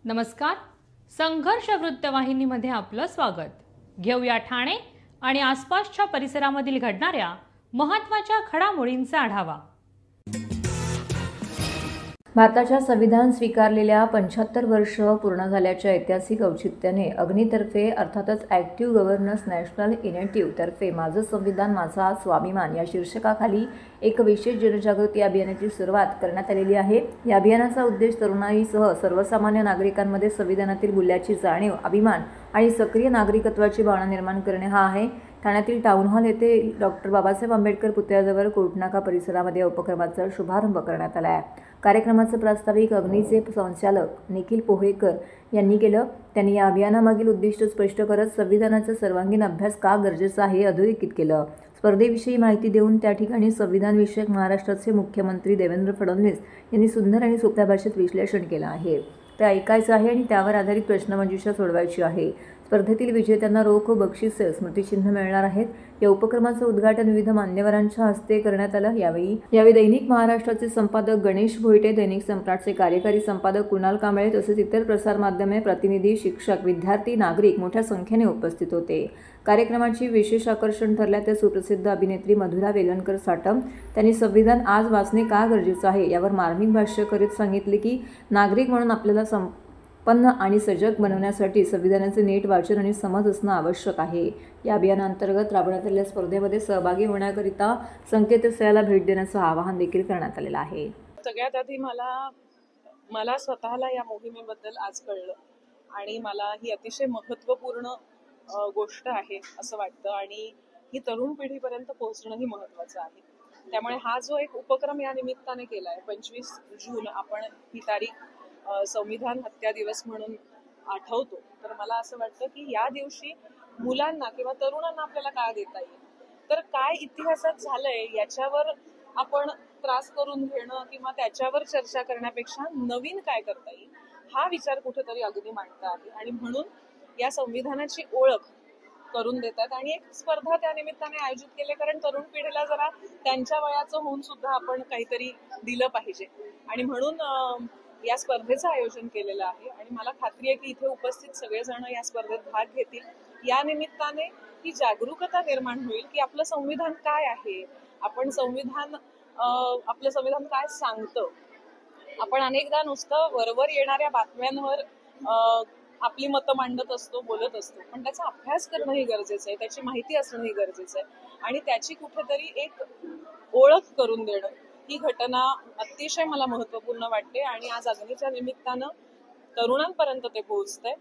नमस्कार. संघर्ष वृत्तवाहिनीमध्ये आपलं स्वागत. घेऊया ठाणे आणि आसपासच्या परिसरामधील घडणाऱ्या महत्त्वाच्या घडामोडींचा आढावा. भारताच्या संविधान स्वीकारलेल्या 75 वर्ष पूर्ण झाल्याच्या ऐतिहासिक औचित्याने अग्नीतर्फे अर्थातच ॲक्टिव्ह गव्हर्नन्स नॅशनल इनिशिएटिव्ह तर्फे माझं संविधान माझा स्वाभिमान या शीर्षकाखाली एक विशेष जनजागृती अभियानाची सुरुवात करण्यात आलेली आहे. या अभियानाचा उद्देश तरुणाईसह सर्वसामान्य नागरिकांमध्ये संविधानातील मूल्याची जाणीव, अभिमान आणि सक्रिय नागरिकत्वाची भावना निर्माण करणे हा आहे. ठाण्यातील टाउन हॉल येथे डॉक्टर बाबासाहेब आंबेडकर पुतळ्याजवळ कोर्टनाका परिसरामध्ये या उपक्रमाचा शुभारंभ करण्यात आला आहे. कार्यक्रमाचं प्रास्ताविक अग्नीचे संचालक निखिल पोहेकर यांनी केलं. त्यांनी या अभियानामागील उद्दिष्ट स्पष्ट करत संविधानाचा सर्वांगीण अभ्यास का गरजेचा आहे अधोरेखित केलं. स्पर्धेविषयी माहिती देऊन त्या ठिकाणी संविधानविषयक महाराष्ट्राचे मुख्यमंत्री देवेंद्र फडणवीस यांनी सुंदर आणि सोप्या भाषेत विश्लेषण केलं आहे. ते ऐकायचं आहे आणि त्यावर आधारित प्रश्नमंजुषा सोडवायची आहे. स्पर्धेतील विजेत्यांना रोख बक्षीस स्मृतिचिन्ह मिळणार आहेत. या उपक्रमाचं उद्घाटन विविध मान्यवरांच्या हस्ते करण्यात आलं. यावेळी दैनिक महाराष्ट्राचे संपादक गणेश भोईटे, दैनिक सम्राटचे कार्यकारी संपादक कुणाल कांबळे तसेच इतर प्रसारमाध्यमे प्रतिनिधी, शिक्षक, विद्यार्थी, नागरिक मोठ्या संख्येने उपस्थित होते. कार्यक्रमाची विशेष आकर्षण ठरल्या त्या सुप्रसिद्ध अभिनेत्री मधुरा वेलणकर साटम. त्यांनी संविधान आज वाचणे का गरजेचं आहे यावर मार्मिक भाष्य करीत सांगितले की नागरिक म्हणून आपल्याला संपन्न आणि सजग बनवण्यासाठी संविधानाचे नीट वाचन आणि समज असणं आवश्यक आहे. या अभियानांतर्गत राबवण्यात आलेल्या स्पर्धेमध्ये सहभागी होण्याकरिता संकेतस्थळाला भेट देण्याचं आवाहन देखील करण्यात आलेलं आहे. सगळ्यात आधी मला स्वतःला या मोहिमेबद्दल आज कळलं आणि मला ही अतिशय महत्त्वपूर्ण गोष्ट आहे असं वाटतं आणि ही तरुण पिढीपर्यंत पोहोचणंही महत्त्वाचं आहे. त्यामुळे हा जो एक उपक्रम या निमित्ताने केला आहे, 25 जून आपण ही तारीख संविधान हत्या दिवस म्हणून आठवतो, तर मला असं वाटतं की या दिवशी मुलांना किंवा तरुणांना आपल्याला काय देता येईल, तर काय इतिहासात झालंय याच्यावर आपण त्रास करून घेणं किंवा त्याच्यावर चर्चा करण्यापेक्षा नवीन काय करता येईल हा विचार कुठेतरी अगदी मांडता आहे. आणि म्हणून या संविधानाची ओळख करून देतात आणि एक स्पर्धा त्या निमित्ताने आयोजित केली, कारण तरुण पिढीला जरा त्यांच्या वयाचं होऊन सुद्धा आपण काहीतरी दिलं पाहिजे आणि म्हणून या स्पर्धेचं आयोजन केलेलं आहे. आणि मला खात्री आहे की इथे उपस्थित सगळेजण या स्पर्धेत भाग घेतील. या निमित्ताने ही जागरूकता निर्माण होईल की आपलं संविधान काय आहे, आपलं संविधान काय सांगतं. आपण अनेकदा नुसतं वरवर येणाऱ्या बातम्यांवर आपली मतं मांडत असतो, बोलत असतो, पण त्याचा अभ्यास करणंही गरजेचं आहे, त्याची माहिती असणंही गरजेचं आहे आणि त्याची कुठेतरी एक ओळख करून देणं ही घटना अतिशय मला महत्त्वपूर्ण वाटते. आणि आज अग्नीच्या निमित्तानं तरुणांपर्यंत ते पोहोचतंय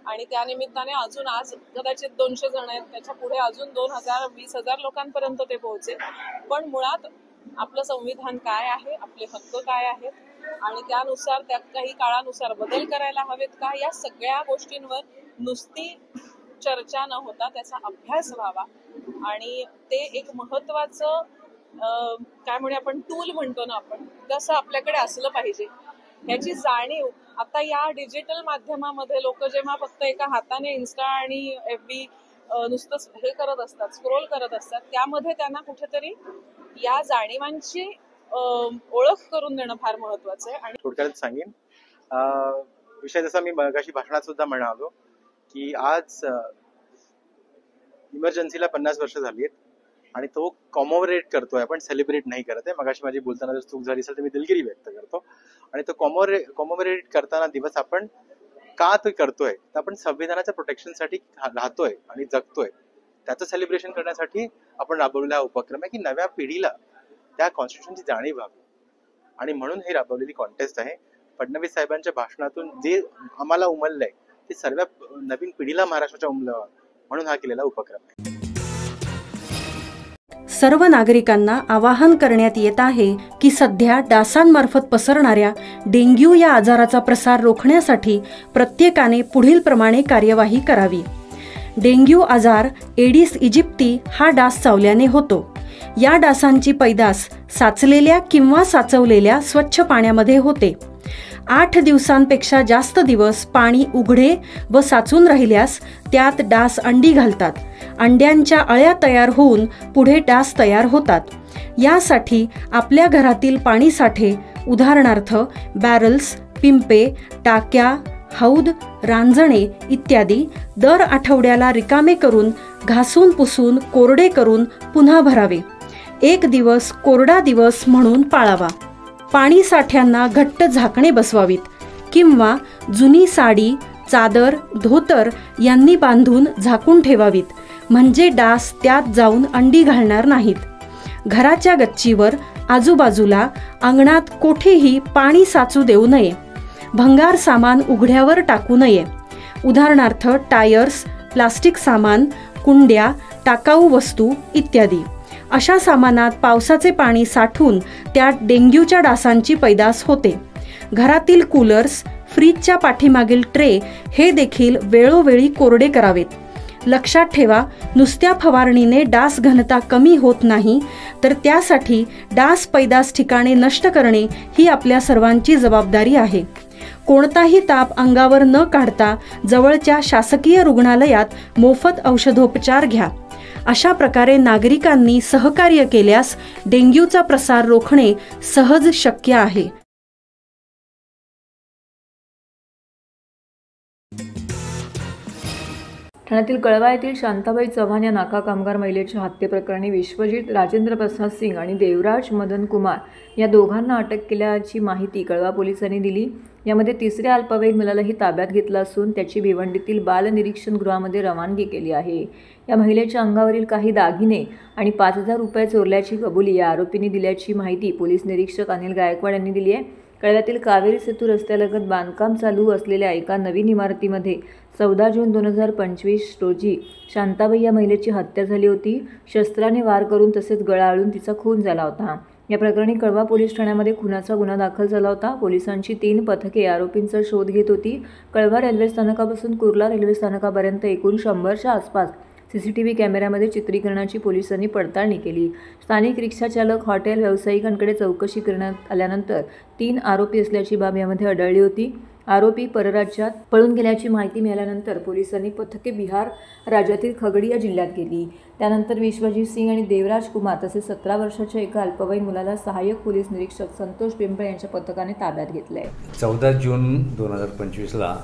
आणि त्या निमित्ताने अजून आज कदाचित 200 जण आहेत, त्याच्या पुढे अजून 2000-20,000 लोकांपर्यंत ते पोहोचेल. पण मुळात आपलं संविधान काय आहे, आपले हक्क काय आहेत आणि त्यानुसार त्यात काही काळानुसार बदल करायला हवेत का, या सगळ्या गोष्टींवर नुसती चर्चा न होता त्याचा अभ्यास व्हावा आणि ते एक महत्त्वाचं काय म्हणूया आपण टूल म्हणतो ना आपण, तसं आपल्याकडे असलं पाहिजे. ह्याची जाणीव आता या डिजिटल माध्यमामध्ये लोक जेव्हा फक्त एका हाताने इन्स्टा आणि FB नुसतं हे करत असतात, स्क्रोल करत असतात, त्यामध्ये त्यांना कुठेतरी या जाणीवांची ओळख करून देणं फार महत्वाचं आहे. आणि थोडक्यात सांगेन विषय जसा मी मगाशी भाषणात सुद्धा म्हणालो की आज इमर्जन्सीला 50 वर्ष झाली आहेत आणि तो कॉमोरेट करतोय, आपण सेलिब्रेट नाही करत आहे. मगाशी माझी बोलताना जर चूक झाली असेल तर मी दिलगिरी व्यक्त करतो. आणि तो कॉमोरेट करताना दिवस आपण का तो करतोय, तर आपण संविधानाच्या प्रोटेक्शनसाठी राहतोय आणि जगतोय, त्याचं सेलिब्रेशन करण्यासाठी आपण राबवलेला उपक्रम आहे की नव्या पिढीला त्या कॉन्स्टिट्यूशनची जाणीव व्हावी आणि म्हणून हे राबवलेली कॉन्टेस्ट आहे. फडणवीस साहेबांच्या भाषणातून जे आम्हाला उमललंय ते सर्व नवीन पिढीला महाराष्ट्राच्या उमलवावं म्हणून हा केलेला उपक्रम आहे. सर्व नागरिकांना आवाहन करण्यात येत आहे की सध्या डासांमार्फत पसरणाऱ्या डेंग्यू या आजाराचा प्रसार रोखण्यासाठी प्रत्येकाने पुढील प्रमाणे कार्यवाही करावी. डेंग्यू आजार एडिस इजिप्ती हा डास चावल्याने होतो. या डासांची पैदास साचलेल्या किंवा साचवलेल्या स्वच्छ पाण्यामध्ये होते. 8 दिवसांपेक्षा जास्त दिवस पाणी उघडे व साचून राहिल्यास त्यात डास अंडी घालतात. अंड्यांच्या अळ्या तयार होऊन पुढे डास तयार होतात. यासाठी आपल्या घरातील पाणी साठे उदाहरणार्थ बॅरल्स, पिंपे, टाक्या, हौद, रांजणे इत्यादी दर आठवड्याला रिकामे करून घासून पुसून कोरडे करून पुन्हा भरावे. 1 दिवस कोरडा दिवस म्हणून पाळावा. पाणी साठ्यांना घट्ट झाकणे बसवावीत किंवा जुनी साडी, चादर, धोतर यांनी बांधून झाकून ठेवावीत, म्हणजे डास त्यात जाऊन अंडी घालणार नाहीत. घराच्या गच्चीवर, आजूबाजूला, अंगणात कोठेही पाणी साचू देऊ नये. भंगार सामान उघड्यावर टाकू नये. उदाहरणार्थ टायर्स, प्लास्टिक सामान, कुंड्या, टाकाऊ वस्तू इत्यादी. अशा सामानात पावसाचे पाणी साठून त्यात डेंग्यूच्या डासांची पैदास होते. घरातील कूलर्स, फ्रीजच्या पाठीमागील ट्रे हे देखील वेळोवेळी कोरडे करावेत. लक्षात ठेवा, नुसत्या फवारणीने डास घनता कमी होत नाही, तर त्यासाठी डास पैदास ठिकाणे नष्ट करणे ही आपल्या सर्वांची जबाबदारी आहे. कोणताही ताप अंगावर न काढता जवळच्या शासकीय रुग्णालयात मोफत औषधोपचार घ्या. अशा प्रकारे नागरिकांनी सहकार्य केल्यास डेंग्यूचा प्रसार रोखणे सहज शक्य आहे. ठाण्यातील कळवा येथील शांताबाई चव्हाण या नाका कामगार महिलेच्या हत्येप्रकरणी विश्वजित राजेंद्र प्रसाद सिंग आणि देवराज मदन कुमार या दोघांना अटक केल्याची माहिती कळवा पोलिसांनी दिली. यामध्ये तिसऱ्या अल्पवयीन मुलालाही ताब्यात घेतलं असून त्याची भिवंडीतील बाल निरीक्षण गृहामध्ये रवानगी केली आहे. या महिलेच्या अंगावरील काही दागिने आणि 5,000 रुपये चोरल्याची कबुली या आरोपींनी दिल्याची माहिती पोलीस निरीक्षक अनिल गायकवाड यांनी दिली आहे. कळव्यातील कावेरी सेतू रस्त्यालगत बांधकाम चालू असलेल्या एका नवीन इमारतीमध्ये 14 जून 2025 रोजी शांताबाई या महिलेची हत्या झाली होती. शस्त्राने वार करून तसेच गळाळून तिचा खून झाला होता. या प्रकरणी कळवा पोलीस ठाण्यामध्ये खुनाचा गुन्हा दाखल झाला होता. पोलिसांची 3 पथके आरोपींचा शोध घेत होती. कळवा रेल्वे स्थानकापासून कुर्ला रेल्वे स्थानकापर्यंत एकूण 100च्या आसपास CCTV कॅमेऱ्यामध्ये चित्रीकरणाची पोलिसांनी पडताळणी केली. स्थानिक रिक्षाचालक, हॉटेल व्यावसायिकांकडे चौकशी करण्यात आल्यानंतर 3 आरोपी असल्याची बाब यामध्ये आढळली होती. आरोपी परराज्यात पळून गेल्याची माहिती मिळाल्यानंतर पोलिसांनी पथके बिहार राज्यातील खगडिया जिल्ह्यात गेली. त्यानंतर विश्वजित सिंग आणि देवराज कुमार तसेच 17 वर्षाच्या एका अल्पवयीन मुलाला सहाय्यक पोलीस निरीक्षक संतोष पिंपळे यांच्या पथकाने ताब्यात घेतले. 14 जून 2025ला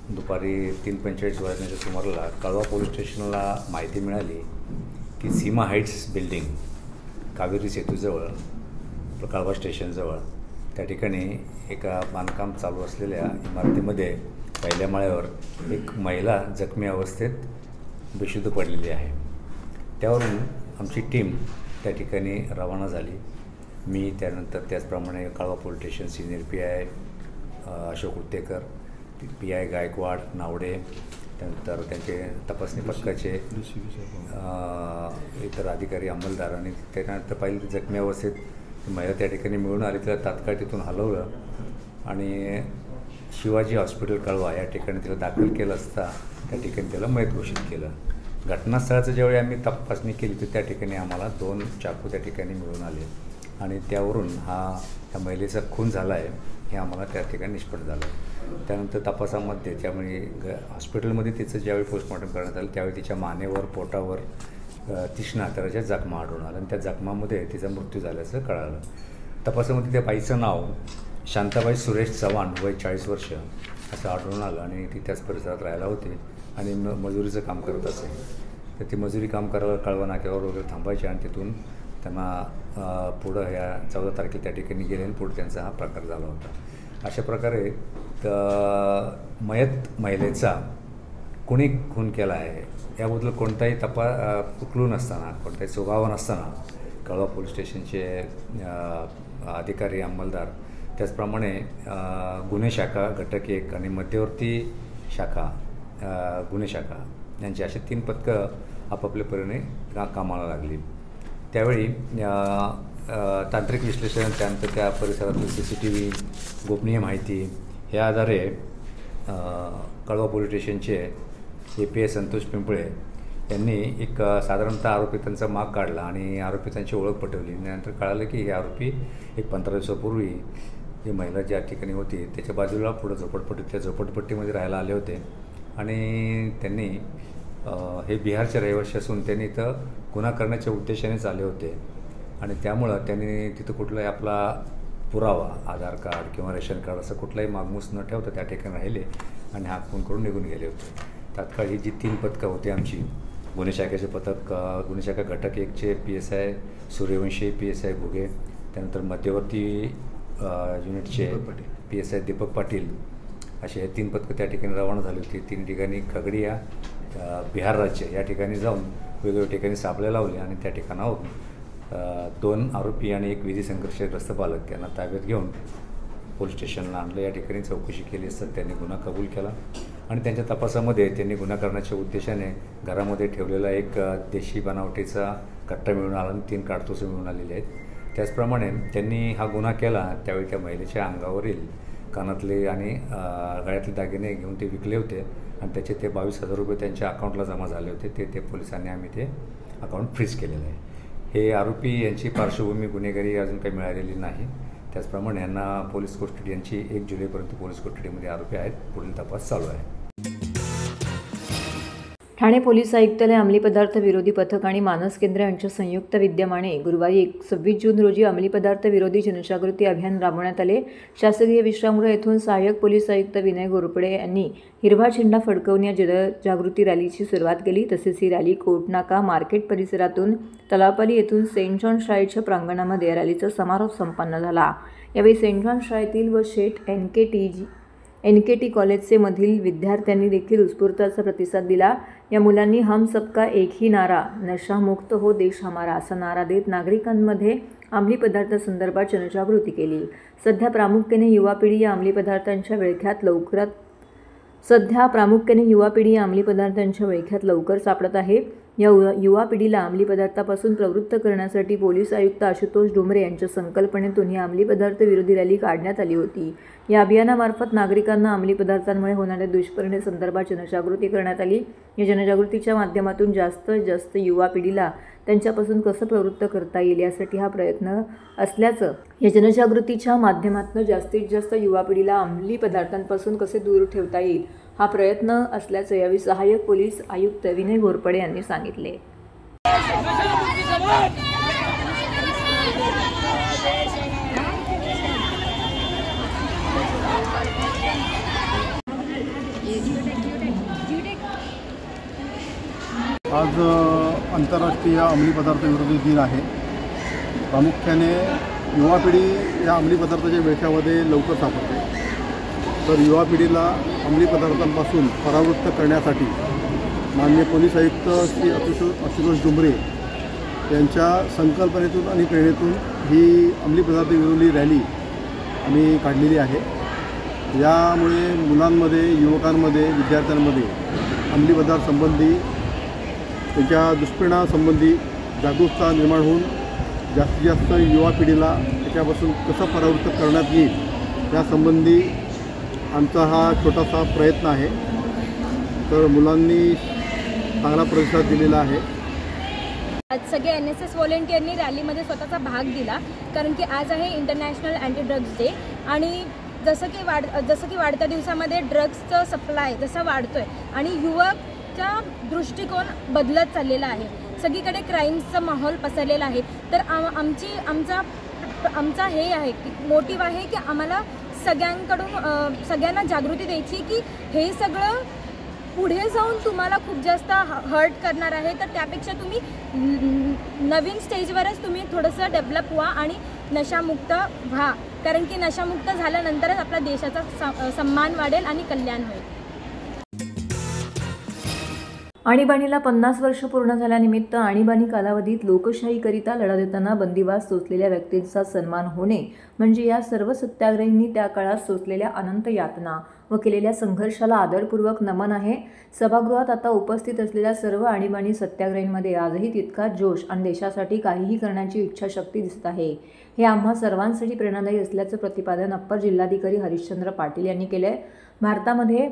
दुपारी 3:45 वाजण्याच्या सुमाराला कळवा पोलीस स्टेशनला माहिती मिळाली की सीमा हाईट्स बिल्डिंग कावेरी सेतूजवळ कळवा स्टेशनजवळ त्या ठिकाणी एका बांधकाम चालू असलेल्या इमारतीमध्ये पहिल्या माळ्यावर एक महिला जखमी अवस्थेत बेशुद्ध पडलेली आहे. त्यावरून आमची टीम त्या ठिकाणी रवाना झाली. मी त्यानंतर त्याचप्रमाणे कळवा police station senior PI Ashok Uttekar, PI Gaikwad, Navade, त्यानंतर त्यांचे तपासणी पथकाचे इतर अधिकारी, अंमलदार आणि त्यानंतर पाहिलं जखमी अवस्थेत महिला त्या ठिकाणी मिळून आली. तिला तात्काळ तिथून हलवलं आणि शिवाजी हॉस्पिटल कळवा या ठिकाणी तिला दाखल केलं असता त्या ठिकाणी त्याला मयत घोषित केलं. घटनास्थळाचं ज्यावेळी आम्ही तपासणी केली तर त्या ठिकाणी आम्हाला 2 चाकू त्या ठिकाणी मिळून आले आणि त्यावरून ह्या महिलेचा खून झाला आहे हे आम्हाला त्या ठिकाणी निष्पन्न झालं. त्यानंतर तपासामध्ये त्यामुळे हॉस्पिटलमध्ये तिचं ज्यावेळी पोस्टमॉर्टम करण्यात आलं त्यावेळी तिच्या मानेवर, पोटावर 30 हाताच्या जखमा आढळून आल्या आणि त्या जखमामध्ये तिचा मृत्यू झाल्याचं कळालं. तपासामध्ये त्या बाईचं नाव शांताबाई सुरेश चव्हाण, वय 40 वर्ष असं आढळून आलं आणि ती त्याच परिसरात राहायला होती आणि मजुरीचं काम करत असे. तर ती मजुरी काम करायला कळवा नाक्यावर वगैरे थांबायचे आणि तिथून त्यांना पुढं ह्या 14 तारखेला त्या ठिकाणी गेले आणि पुढे त्यांचा हा प्रकार झाला होता. अशा प्रकारे मयत महिलेचा कुणी खून केला आहे याबद्दल कोणताही क्लू नसताना, कोणताही सुगावा नसताना कळवा पोलीस स्टेशनचे अधिकारी, अंमलदार, त्याचप्रमाणे गुन्हे शाखा घटक 1 आणि मध्यवर्ती शाखा गुन्हे शाखा यांची अशी 3 पथकं आपापल्या परीने कामाला लागली. त्यावेळी तांत्रिक विश्लेषण, त्यानंतर त्या परिसरातील CCTV, गोपनीय माहिती ह्या आधारे कळवा पोलीस स्टेशनचे API संतोष पिंपळे यांनी एक साधारणतः आरोपितांचा माग काढला आणि आरोपितांची ओळख पटवली. त्यानंतर कळालं की हे आरोपी एक 15 दिवसापूर्वी जी महिला ज्या ठिकाणी होती त्याच्या बाजूला पुढं त्या झोपडपट्टीमध्ये राहायला आले होते आणि त्यांनी हे बिहारचे रहिवासी असून त्यांनी इथं गुन्हा करण्याच्या उद्देशानेच आले होते आणि त्यामुळं त्यांनी तिथं कुठलाही आपला पुरावा, आधार कार्ड किंवा रेशन कार्ड असं कुठलाही मागमूस न ठेवता त्या ठिकाणी राहिले आणि हाक फोन करून निघून गेले होते. तात्काळ ही जी 3 पथकं होती आमची, गुन्हे शाखेचे पथक, गुन्हे शाखा घटक 1चे PSI सूर्यवंशी, PSI घुगे, त्यानंतर मध्यवर्ती युनिटचे PSI दीपक पाटील, असे हे 3 पथकं त्या ठिकाणी रवाना झाली होती. 3 ठिकाणी खगडिया, बिहार राज्य या ठिकाणी जाऊन वेगवेगळ्या ठिकाणी सापळे लावले आणि त्या ठिकाणावर 2 आरोपी आणि 1 विधी संघर्षग्रस्त बालक यांना ताब्यात घेऊन पोलीस स्टेशनला आणलं. या ठिकाणी चौकशी केली असता त्यांनी गुन्हा कबूल केला आणि त्यांच्या तपासामध्ये त्यांनी गुन्हा करण्याच्या उद्देशाने घरामध्ये ठेवलेला एक देशी बनावटीचा कट्टा मिळून आला आणि 3 काडतुसे मिळून आलेले आहेत. त्याचप्रमाणे त्यांनी हा गुन्हा केला त्यावेळी त्या महिलेच्या अंगावरील कानातले आणि गळ्यातले दागिने घेऊन ते विकले होते आणि त्याचे ते 22,000 रुपये त्यांच्या अकाउंटला जमा झाले होते. ते पोलिसांनी आम्ही ते अकाउंट फ्रीज केलेलं आहे. हे आरोपी यांची पार्श्वभूमी गुन्हेगारी अजून काही मिळालेली नाही. त्याचप्रमाणे यांना पोलीस कोठडी यांची 1 जुलैपर्यंत पोलीस कोठडीमध्ये आरोपी आहेत. पुढील तपास चालू आहे. ठाणे पोलीस आयुक्तालय अंमली पदार्थ विरोधी पथक आणि मानस केंद्र यांच्या संयुक्त विद्यमाने गुरुवारी 26 जून रोजी अंमली पदार्थ विरोधी जनजागृती अभियान राबवण्यात आले. शासकीय विश्रामगृह येथून सहाय्यक पोलीस आयुक्त विनय घोरपडे यांनी हिरवा झेंडा फडकवून या जनजागृती रॅलीची सुरुवात केली. तसेच ही रॅली कोटनाका मार्केट परिसरातून तलावपाली येथून सेंट जॉन शाळेच्या प्रांगणामध्ये रॅलीचा समारोप संपन्न झाला. यावेळी सेंट जॉन शाळेतील व शेठ NKT कॉलेजचे मधील विद्यार्थ्यांनी देखील उत्स्फूर्त असा प्रतिसाद दिला. या मुलांनी हम सबका एक ही नारा, नशा मुक्त हो देश हमारा असा नारा देत नागरिकांमध्ये अंमली पदार्थांसंदर्भात जनजागृती केली. सध्या प्रामुख्याने युवा पिढी या अंमली पदार्थांच्या विळख्यात लवकर सापडत आहे. या युवा पिढीला अंमली पदार्थापासून प्रवृत्त करण्यासाठी पोलीस आयुक्त आशुतोष डोंबरे यांच्या संकल्पनेतून ही अंमली पदार्थ विरोधी रॅली काढण्यात आली होती. या अभियानामार्फत नागरिकांना अंमली पदार्थांमुळे होणाऱ्या दुष्परिणामांसंदर्भात जनजागृती करण्यात आली. या जनजागृतीच्या माध्यमातून जास्तीत जास्त युवा पिढीला त्यांच्यापासून कसं प्रवृत्त करता येईल यासाठी हा प्रयत्न असल्याचं, या जनजागृतीच्या माध्यमातून जास्तीत जास्त युवा पिढीला अंमली पदार्थांपासून कसे दूर ठेवता येईल हा प्रयत्न असल्याचं यावेळी सहाय्यक पोलीस आयुक्त विनय घोरपडे यांनी सांगितले. आज आंतरराष्ट्रीय अंमली पदार्थ विरोधी दिन आहे. प्रामुख्याने युवा पिढी या अंमली पदार्थाच्या विळख्यामध्ये लवकर सापडते. तर युवा पिढीला अंमली पदार्थांपासून परावृत्त करण्यासाठी माननीय पोलीस आयुक्त श्री आशुतोष डोंबरे यांच्या संकल्पनेतून आणि प्रेरणेतून ही अंमली पदार्थ विरोधी रॅली आम्ही काढलेली आहे. यामुळे मुलांमध्ये, युवकांमध्ये, विद्यार्थ्यांमध्ये अंमली पदार्थांसंबंधी, त्यांच्या दुष्परिणामांसंबंधी जागरूकता निर्माण होऊन जास्तीत जास्त युवा पिढीला त्याच्यापासून कसं परावृत्त करण्यात येईल यासंबंधी आमचा हा छोटासा प्रयत्न आहे. तर मुलांनी चांगला प्रतिसाद दिलेला आहे. आज सगळे NSS व्हॉलेंटियरनी रॅलीमध्ये स्वतःचा भाग दिला, कारण की आज आहे इंटरनॅशनल अँटी ड्रग्स डे. आणि जसं की वाढत्या दिवसामध्ये ड्रग्सचं सप्लाय जसा वाढतोय आणि युवकचा दृष्टिकोन बदलत चाललेला आहे, सगळीकडे क्राईम्सचा माहोल पसरलेला आहे. तर आमचा हे आहे की मोटिव्ह आहे की आम्हाला सगळ्यांना जागृती द्यायची की हे सगळं पुढे जाऊन तुम्हाला खूप जास्त हर्ट करणार आहे. तर त्यापेक्षा तुम्ही नवीन स्टेजवरच तुम्ही थोडंसं डेव्हलप व्हा आणि नशामुक्त व्हा, कारण की नशामुक्त झाल्यानंतरच आपल्या देशाचा सन्मान वाढेल आणि कल्याण होईल. आणीबाणीला 50 वर्ष पूर्ण झाल्यानिमित्त आणीबाणी कालावधीत लोकशाहीकरिता लढा देताना बंदिवास सोसलेल्या व्यक्तींचा सन्मान होणे म्हणजे या सर्व सत्याग्रहींनी त्या काळात सोसलेल्या अनंत यातना व केलेल्या संघर्षाला आदरपूर्वक नमन आहे. सभागृहात आता उपस्थित असलेल्या सर्व आणीबाणी सत्याग्रहींमध्ये आजही तितकाच जोश आणि देशासाठी काहीही करण्याची इच्छाशक्ती दिसत आहे. हे आम्हा सर्वांसाठी प्रेरणादायी असल्याचं प्रतिपादन अप्पर जिल्हाधिकारी हरिश्चंद्र पाटील यांनी केलं आहे. भारतामध्ये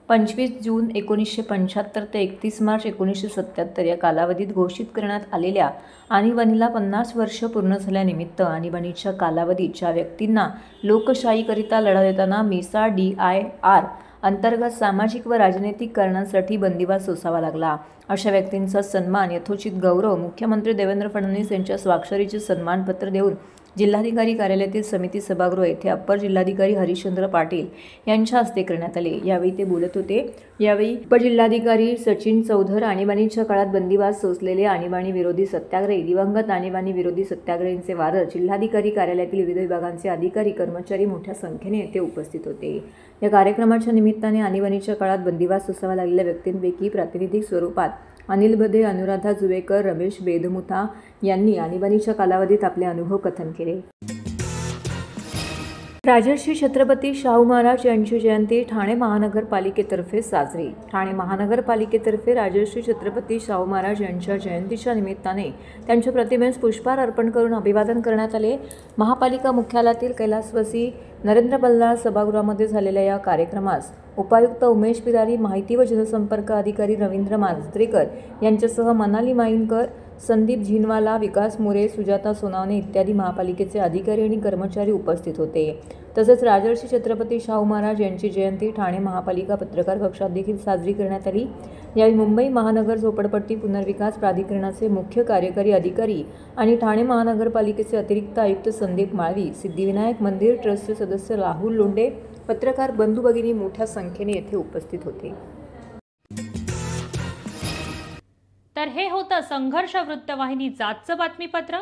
25 जून 1975 ते 31 मार्च 1977 या कालावधीत घोषित करण्यात आलेल्या आणीबाणीला 50 वर्ष पूर्ण झाल्यानिमित्त आणीबाणीच्या कालावधीत ज्या व्यक्तींना लोकशाहीकरिता लढा देताना मिसा DIR अंतर्गत सामाजिक व राजनैतिक कारणांसाठी बंदिवास सोसावा लागला, अशा व्यक्तींचा सन्मान, यथोचित गौरव मुख्यमंत्री देवेंद्र फडणवीस यांच्या स्वाक्षरीचे सन्मानपत्र देऊन जिल्हाधिकारी कार्यालयातील समिती सभागृह येथे अप्पर जिल्हाधिकारी हरिश्चंद्र पाटील यांच्या हस्ते करण्यात आले। यावेळी ते बोलत होते। यावेळी उपजिल्हाधिकारी सचिन चौधर आणीबाणीच्या काळात बंदिवास सोसलेले आणीबाणी विरोधी सत्याग्रही, दिवंगत आणीबाणी विरोधी सत्याग्रहींचे वारस, जिल्हाधिकारी कार्यालयातील विविध विभागांचे अधिकारी, कर्मचारी मोठ्या संख्येने येथे उपस्थित होते। या कार्यक्रमाच्या निमित्ताने आणीबाणीच्या काळात बंदिवास सोसावा लागलेल्या व्यक्तींपैकी प्रातिनिधिक स्वरूपात अनिल बदे, अनुराधा जुवेकर, रमेश बेदमुथा यांनी आणीबाणीच्या कालावधीत आपले अनुभव कथन केले। राजर्षी छत्रपती शाहू महाराज यांची जयंती ठाणे महानगरपालिकेतर्फे साजरी। ठाणे महानगरपालिकेतर्फे राजर्षी छत्रपती शाहू महाराज यांच्या जयंतीच्या निमित्ताने त्यांच्या प्रतिमेस पुष्पहार अर्पण करून अभिवादन करण्यात आले। महापालिका मुख्यालयातील कैलासवासी नरेंद्र बल्लाळ सभागृहामध्ये झालेल्या या कार्यक्रमास उपायुक्त उमेश पिरारी, माहिती व जनसंपर्क अधिकारी रवींद्र मांजरेकर यांच्यासह मनाली माईनकर, संदीप झिनवाला, विकास मोरे, सुजाता सोनावणे इत्यादी महापालिकेचे अधिकारी आणि कर्मचारी उपस्थित होते। तसेच राजर्षी छत्रपती शाहू महाराज यांची जयंती ठाणे महापालिका पत्रकार कक्षात देखील साजरी करण्यात आली। यावेळी मुंबई महानगर झोपडपट्टी पुनर्विकास प्राधिकरणाचे मुख्य कार्यकारी अधिकारी आणि ठाणे महानगरपालिकेचे अतिरिक्त आयुक्त संदीप माळवी, सिद्धिविनायक मंदिर ट्रस्टचे सदस्य राहुल लोंढे, पत्रकार बंधू भगिनी मोठ्या संख्येने येथे उपस्थित होते। तर हे होतं संघर्ष वृत्तवाहिनीचं आजचं बातमीपत्र।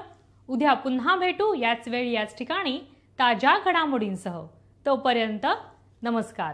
उद्या पुन्हा भेटू याच वेळी याच ठिकाणी ताज्या घडामोडींसह। तोपर्यंत नमस्कार।